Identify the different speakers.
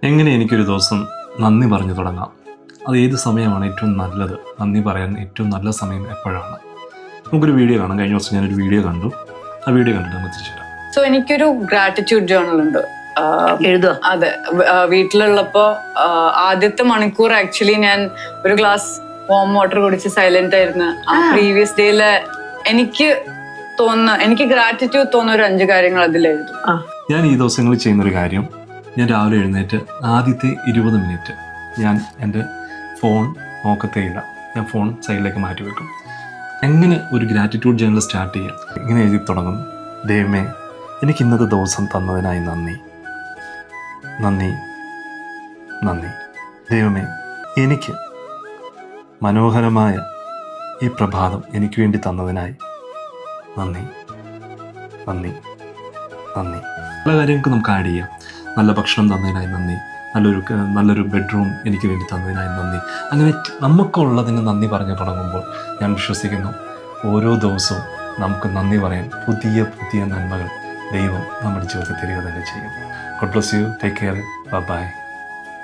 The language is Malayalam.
Speaker 1: എങ്ങനെ എനിക്കൊരു ദിവസം നന്ദി പറഞ്ഞു തുടങ്ങാം? അത് ഏത് സമയമാണ് ഏറ്റവും നല്ലത്? നന്ദി പറയാൻ ഏറ്റവും നല്ല സമയം എപ്പോഴാണ്? നമുക്കൊരു വീഡിയോ കാണാം. കഴിഞ്ഞ ദിവസം ഞാനൊരു വീഡിയോ കണ്ടു. ആ വീഡിയോ കണ്ടിട്ട് നമുക്ക് തിരിച്ചു വരാം.
Speaker 2: സോ എനിക്കൊരു ഗ്രാറ്റിറ്റ്യൂഡ് ജേർണൽ ഉണ്ട്.
Speaker 3: എഴുതുക.
Speaker 2: അതെ, വീട്ടിലുള്ളപ്പോ ആദ്യത്തെ മണിക്കൂർ ആക്ച്വലി ഞാൻ ഒരു ഗ്ലാസ് വാം വാട്ടർ കുടിച്ച് സൈലന്റ് ആയിരുന്നു. ആ പ്രീവിയസ് ഡേയിലെ എനിക്ക് ഗ്രാറ്റിറ്റ്യൂഡ് തോന്നുന്ന ഒരു 5 കാര്യങ്ങൾ അതിലെഴുതും.
Speaker 1: ഞാൻ ഈ ദിവസങ്ങളിൽ ചെയ്യുന്നൊരു കാര്യം, ഞാൻ രാവിലെ എഴുന്നേറ്റ് ആദ്യത്തെ 20 മിനിറ്റ് ഞാൻ എൻ്റെ ഫോൺ നോക്കത്തേയില്ല. ഞാൻ ഫോൺ സൈഡിലേക്ക് മാറ്റി വെക്കും. എങ്ങനെ ഒരു ഗ്രാറ്റിറ്റ്യൂഡ് ജേർണൽ സ്റ്റാർട്ട് ചെയ്യാം? ഇങ്ങനെ എഴുതി തുടങ്ങും: ദൈവമേ, എനിക്ക് ഇന്നത്തെ ദിവസം തന്നതിനായി നന്ദി, നന്ദി, നന്ദി. ദൈവമേ, എനിക്ക് മനോഹരമായ ഈ പ്രഭാതം എനിക്ക് വേണ്ടി തന്നതിനായി നന്ദി, നന്ദി, നന്ദി. പല കാര്യങ്ങൾക്ക് നമുക്ക് ആഡ് ചെയ്യാം. നല്ല ഭക്ഷണം തന്നതിനായി നന്ദി, നല്ലൊരു ബെഡ്റൂം എനിക്ക് വേണ്ടി തന്നതിനായി നന്ദി. അങ്ങനെ നമുക്കുള്ളതിന് നന്ദി പറഞ്ഞു തുടങ്ങുമ്പോൾ ഞാൻ വിശ്വസിക്കുന്നു ഓരോ ദിവസവും നമുക്ക് നന്ദി പറയാൻ പുതിയ പുതിയ നന്മകൾ ദൈവം നമ്മുടെ ജീവിതത്തിൽ തരിക തന്നെ ചെയ്യും. God bless you. Take care. Bye-bye.